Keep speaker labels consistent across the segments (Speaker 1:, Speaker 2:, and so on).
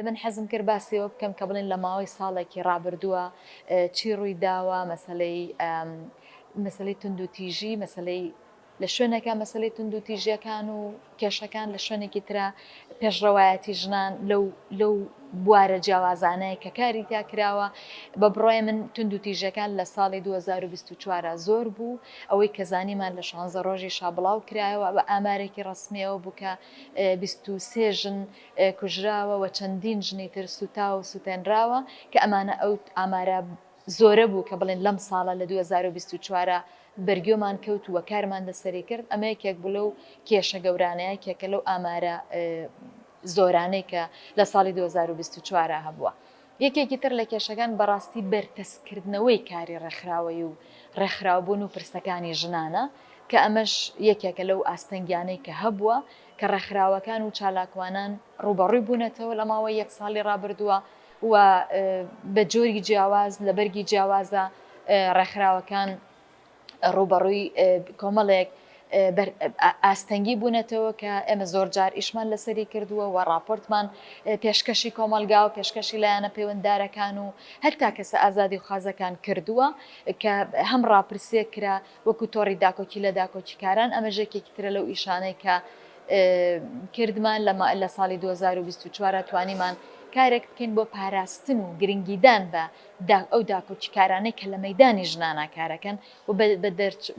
Speaker 1: من حەزم کرد باسیەوە بکەم کە بڵێن لە ماوەی ساڵێکی ڕابردووە چی ڕووی داوە مەسلەی تونند و تیژی مەسلەی لە شوێنەکە مەسلەی تونند و تیژیەکان و کێشەکان لە شوێنێکی ترا پێشڕەوایەتی ژنان لەو بوارە جیاوازانەیە کە کاری تا کراوە بە بڕۆی من تونند و تیژەکان لە ساڵی 2024 زۆر بوو ئەوەی کە زانیمان لە 16 ڕۆژی شابڵاو کرایەوە بە ئامارێکی ڕسمیەوە بووکە 23 ژن کوژراوە و چەندین ژنی تر سوتاوە و سوتێنراوە کە ئەمانە ئەو ئامارە زۆرە بوو کە بڵێن لەم ساڵە لە 2024 بەرگۆمان کەوت وە کارمان دەسەری کرد ئەمە یەکێک بوو لەو کێشە گەورانەیە کێکە لەو ئامارە زۆرانەی کە لە ساڵی 2024 هەبووە. یەکێکی تر لە کێشەکان بەڕاستی بەرپرسکردنەوەی کاری ڕێکخراوەی و ڕێکخراوبوون و پرسەکانی ژنانە کە ئەمەش یەکێکە لەو ئاستەنگیانەی کە هەبووە کە ڕێکخراوەکان و چالاکوانان ڕوبەڕووی بوونەتەوە لە ماوەی یەک ساڵی ڕابردووە و بە جۆری جیاواز لە بەرگی جیاوازە ڕێکخراوەکان ڕوبەڕووی کۆمەڵێک ئاستەنگی بوونەتەوە کە ئێمە زۆر جار ئیشمان لەسەری کردووە و راپۆرتمان پێشکەشی کۆمەلگا و پێشکەشی لایەنە پەیوەنددارەکان و هەتا کەسە ئازادی و خازەکان کردووە کە هەم ڕاپرسێ کرا وەکو تۆڕی داکۆکی لە داکۆچیکاران ئەمە ژێکێکی ترە لەو ئیشانەی کە کردمان لە ساڵی 2024 توانیمان کارێک بکەین بۆ پاراستن و گرنگیدان بە ئەو داکۆچیکارانەی کە لە مەیدانی ژنانە کارەکەن و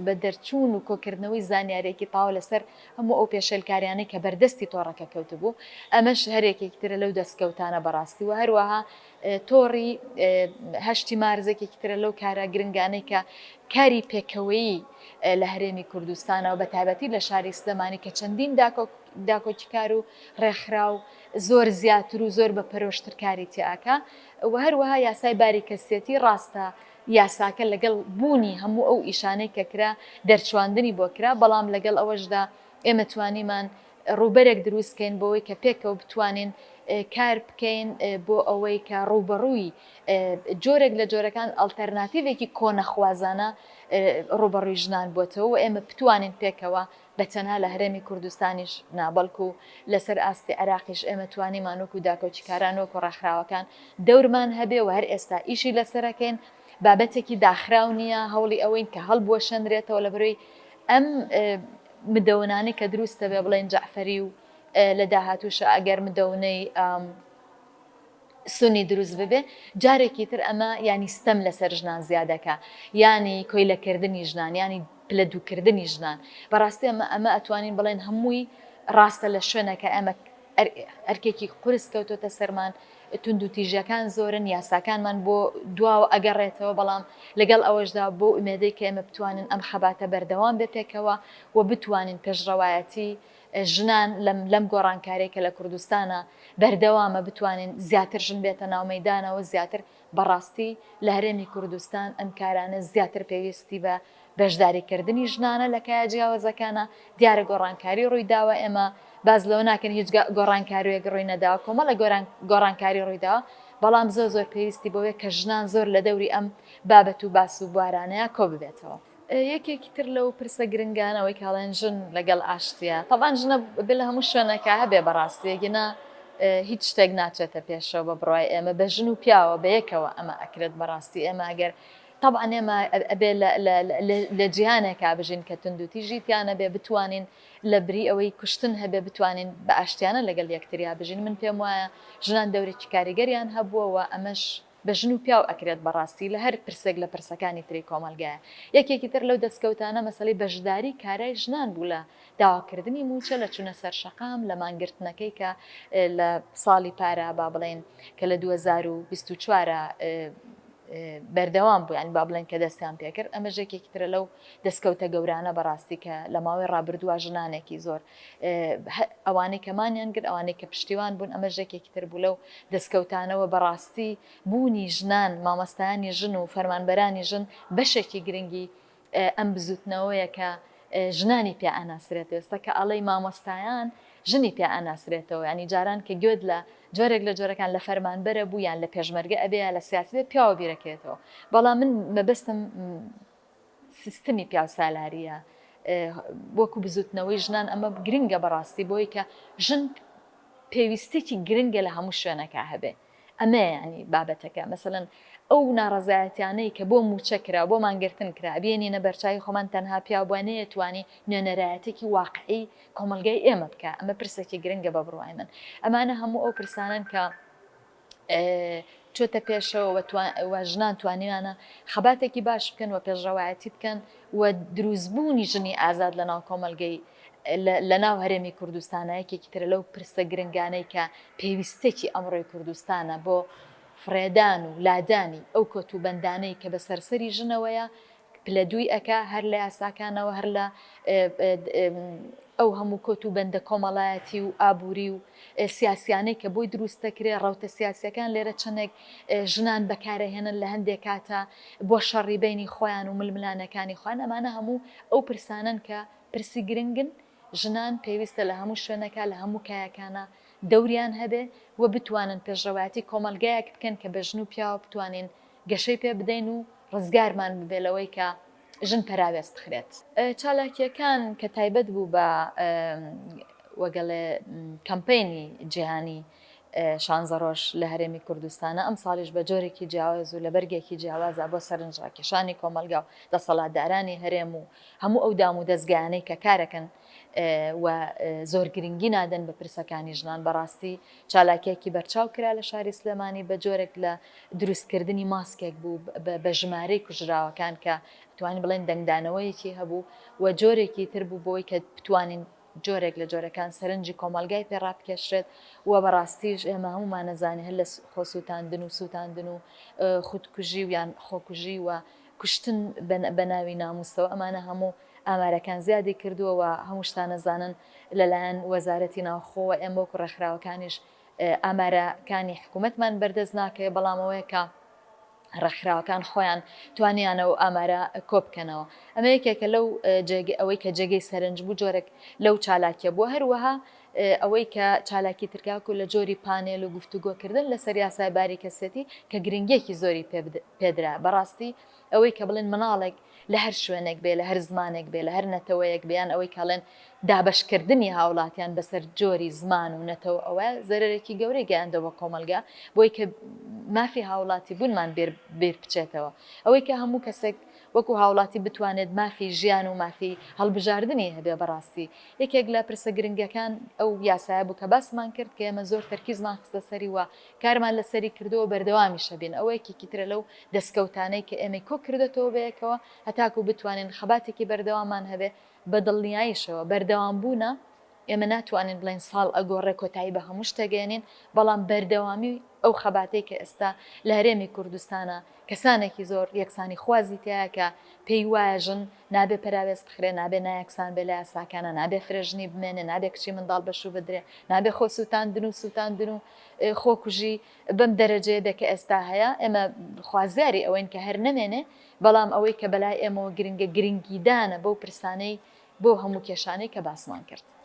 Speaker 1: بە دەرچوون و کۆکردنەوەی زانیارێکی تاو لەسەر هەموو ئەو پێشێلکاریانەی کە بەردەستی تۆڕەکە کەوتبوو ئەمەش هەرێکێکی ترە لەو دەستکەوتانە بەڕاستی و هەروەها تۆڕی هەشتی مارزێکێکی ترە لەو کارە گرنگانەی کە کاری پێکەوەیی لە هەرێمی کوردستانە و بە تایبەتی لە شاری سلێمانی کە چەندین داکۆچیکار و ڕێکخراو زۆر زیاتر و زۆر بە پەرۆشترکاری تیاکە و هەروەها یاسای باریکەسێتی ڕاستە یاساکە لەگەڵ بوونی هەموو ئەو ئیشانەی کە کرا دەرچواندنی بۆ کرا بەڵام لەگەڵ ئەوەشدا ئێمە توانیمان ڕوبەرێک دروستکەین بۆەوەی کە پێکەوە بتوانین کار بکەین بۆ ئەوەی کە ڕوبەڕووی جۆرێک لە جۆرەکان ئەڵتەرناتیڤێکی کۆنەخوازانە ڕوبەڕووی ژنان بۆتەوە و ئێمە بتوانین پێکەوە بەتەنها لە هەرێمی کوردستانیش نابەڵکو و لەسەر ئاستی عراقیش ئێمە توانیمانوەکو داکۆچیکاران وەکو ڕێکخراوەکان دەورمان هەبێ و هەر ئێستا ئیشی لەسەرەکەین بابەتێکی داخراو نییە هەوڵی ئەوەین کە هەڵبووە شەندرێتەوە لە بەروی ئەم مدەونانی کە دروستە بێ بڵێن جەعفەری و لە داهاتووشە ئەگەر مدەونەی سنی دروست ببێ جارێکی تر ئەمە ینی ستەم لەسەر ژنان زیادەکە ینی کۆیلەکردنی ژنان ینی پلە دووکردنی ژنان بەڕاستی ئەمە ئەتوانین بڵێن هەمووی ڕاستە لە شوێنەکە ئەمە ئەرکێکی قورس کەوتۆتە سەرمان تونند و تیژەکان زۆرن یاساکانمان بۆ دواوە ئەگەڕێتەوە بەڵام لەگەڵ ئەوەشدا بۆ ئومێدەی کە ئێمە بتوانین ئەم خەباتە بەردەوام بپێکەوە و بتوانین پێشڕەوایەتی ژنان لەم گۆڕانکارێکە لە کوردستانە بەردەوامە بتوانین زیاتر ژن بێتە ناو مەیدانەوە زیاتر بەڕاستی لە هەرێمی کوردستان ئەم کارانە زیاتر پێویستی بە بەشداریکردنی ژنانە لە کایە جیاوازەکانە دیارە گۆڕانکاری ڕووی داوە ئێمە باز لەوە ناکەن هیچ گۆڕانکاریەک ڕووی نەداوە کۆمەڵە گۆڕانکاری ڕوویداوە بەڵام زۆر پێویستی بۆیە کە ژنان زۆر لە دەوری ئەم بابەت و باس و بوارانەیە کۆ ببێتەوە. یەکێکی تر لەو پرسە گرنگانەوەی کاڵێن ژن لەگەڵ ئاشتیە تەڵان ژنە بێ لە هەموو شوێنەکە هەبێ بەڕاستیەگەنا هیچ شتێک ناچێتە پێشەوە بە بڕای ئێمە بە ژن و پیاوە بەیەکەوە ئەمە ئەکرێت بەڕاستی ئێمە ئەگەر طبعا ئێمە ئەبێ لە جیهانێکا بژین کە تونند و تیژیتیانە بێ بتوانین لە بری ئەوەی کوشتن هەبێ بتوانین بە ئاشتیانە لەگەڵ یەکتریا بژین من پێم وایە ژنان دەورێکی کاریگەریان هەبووەوە ئەمەش بە ژن و پیاو ئەکرێت بەڕاستی لە هەر پرسێک لە پرسەکانی تری کۆمەلگایە یەکێکی تر لەو دەستکەوتانە مەسەلەی بەشداری کارای ژنان بوو لە داواکردنی موچە لە چوونە سەر شەقام لە مانگرتنەکەی کە لە ساڵی پارە با بڵێن کە لە 2024 بەردەوام بوو ینی با بڵێن کە دەستیان پێکرد ئەمە ژێکێکی ترە لەو دەستکەوتە گەورانە بەڕاستی کە لە ماوەی ڕابردووە ژنانێکی زۆر ئەوانەی کەمانیان کرد ئەوانەی کە پشتیوان بوون ئەمە ژێکێکی تر بوو لەو دەستکەوتانەوە بەڕاستی بوونی ژنان مامۆستایانی ژن و فەرمانبەرانی ژن بەشێکی گرنگی ئەم بزوتنەوەیە کە ژنانی پێ ئاناسرێتەوە ئێستا کە ئەڵەی مامۆستایان ژنی پێ ئاناسرێتەوە ینی جاران کە گوێت لە جۆرێک لە جۆرەکان لە فەرمانبەرە بوو یان لە پێشمەرگە ئەبێ لە سیاسی پیاوە بیرەکێتەوە بەڵام من مەبەستم سیستمی پیاو سالاریە وەکو بزوتنەوەی ژنان ئەمە گرنگە بەڕاستی بۆی کە ژن پێویستێکی گرنگە لە هەموو شوێنەکە هەبێ ئەمە ینی بابەتەکە مەسەڵەن ئەو ناڕەزایەتیانەی کە بۆ موچەکرا بۆ مانگرتن کرا بێنینە بەرچاوی خۆمان تەنها پیاوانەیە توانی نوێنەرایەتێکی واقعی کۆمەلگای ئێمە بکە ئەمە پرسێکی گرنگە بە بڕوای من ئەمانە هەموو ئەو پرسانن کە چۆتە پێشەوە و ژنان توانیانە خەباتێکی باش بکەن و پێشڕەوایەتی بکەن و دروستبوونی ژنی ئازاد لە ناو کۆمەلگەی لە ناو هەرێمی کوردستانایەکێکی ترە لەو پرسە گرنگانەی کە پێویستێکی ئەمڕۆی کوردستانە بۆ فرێدان و لادانی ئەو کۆتوبەندانەی کە بە سەرسەری ژنەوەیە پلە دووی ئەکا هەر لە یاساکانەوە هەر لە ئەو هەموو کۆتوبەندە کۆمەڵایەتی و ئابووری و سیاسیانەی کە بۆی دروستەکرێ ڕەوتە سیاسیەکان لێرە چەندێک ژنان بەکارەهێنن لە هەندێک کاتە بۆ شەڕی بینی خۆیان و ململانەکانی خۆیان ئەمانە هەموو ئەو پرسانن کە پرسی گرنگن ژنان پێویستە لە هەموو شوێنەکە لە هەموو کایەکانە دەوریان هەبێ و بتوانن پێشڕەواتی کۆمەلگایەک بکەن کە بە ژن و پیاوە بتوانین گەشەی پێ بدەین و ڕزگارمان ببێلەوەی کە ژن پەراوێست بخرێت چالاکیەکان کە تایبەت بوو بە وەگەڵێ کەمپینی جیهانی 16 ڕۆژ لە هەرێمی کوردستانە ئەم ساڵیش بە جۆرێکی جیاواز و لە بەرگێکی جیاوازە بۆ سەرنجڕاکێشانی کۆمەلگا و دەسەڵاتدارانی هەرێم و هەموو ئەو دام و دەستگایانەی کە کارەکەن و زۆر گرنگی نادەن بە پرسەکانی ژنان بەڕاستی چالاکیەکی بەرچاو کرا لە شاری سلێمانی بە جۆرێک لە دروستکردنی ماسکێک بوو بە ژمارەی کوژراوەکان کە توانین بڵێن دەنگدانەوەیەکی هەبوو و جۆرێکی تر بوو بۆی کە بتوانین جۆرێک لە جۆرەکان سەرنجی کۆمەلگای پێڕابکێشرێت و بەڕاستیش ئێمە هەمومان نەزانێ هەر لە خۆسووتاندن و سووتاندن و خودکوژی و یان خۆکوژی و کوشتن بە ناوی ناموسەوە ئەمانە هەموو ئامارەکان زیادی کردووە و هەموو شتانەزانن لەلایەن وەزارەتی ناوخۆوە ئێمە وەکو ڕێکخراوەکانیش ئامارەکانی حکوومەتمان بەردەست ناکەوێت بەڵامەوەی کە ڕێکخراوەکان خۆیان توانیانەوە ئامارە کۆبکەنەوە ئەمە یەکێکە لەو ئەوەی کە جێگەی سەرنج بوو جۆرێک لەو چالاکیە بووە هەروەها ئەوەی کە چالاکی ترکاکو لە جۆری پانێل و گفتوگۆکردن لەسەر یاسای باری کەسێتی کە گرنگیەکی زۆری پێدرا بەڕاستی ئەوەی کە بڵێن مناڵێک لە هەر شوێنێک بێ لە هەر زمانێک بێ لە هەر نەتەوەیەک بیان ئەوەی کاڵێن دابشکردنی هاوڵاتیان بەسەر جۆری زمان و نەتەوە ئەوە زەرێکی گەورەی گەیاندەوە کۆمەلگا بۆی کە مافی هاوڵاتی بوونمان بێر بچێتەوە ئەوەی کە هەموو کەسێک وەکو هاوڵاتی بتوانێت مافی ژیان و مافی هەڵبژاردننی هەبێ بەڕاستی یەکێک لە پرسە گرنگەکان ئەو یاسایە بوو کە باسمان کرد کە ئێمە زۆر تەرکیزمان خستە سەری وە کارمان لەسەری کردەوە بەردەوامی شەبین ئەوەیەکی ترە لەو دەستکەوتانەی کە ئێمە کۆ کردێتەوە بەیەکەوە هەتاکو بتوانین خەباتێکی بەردەوامان هەبێ بە دڵنیاییشەوە بەردەوام بوونە ئێمە ناتوانین بڵێن ساڵ ئەگۆڕێ کۆتایی بە هەموو شتەگەێنین بەڵام بەردەوامی ئەو خەباتەی کە ئێستا لە هەرێمی کوردستانە کەسانێکی زۆر یەکسانی خوازی تایە کە پێی وایە ژن نابێ پەراوێز بخرێ نابێ نایەکسان بێ لە یاساکانە نابێ فرێژنی بمێنێ نابێ کچی منداڵ بەشوو بدرێ نابێ خۆ سووتاندن و سووتاندن و خۆکوژی بەم دەرەجەیە بێ کە ئێستا هەیە ئێمە خوازیاری ئەوەین کە هەر نەمێنێ بەڵام ئەوەی کە بەلای ئێمەوە گرنگیدانە بەو پرسانەی بۆ هەموو کێشانەی کە باسمان کرد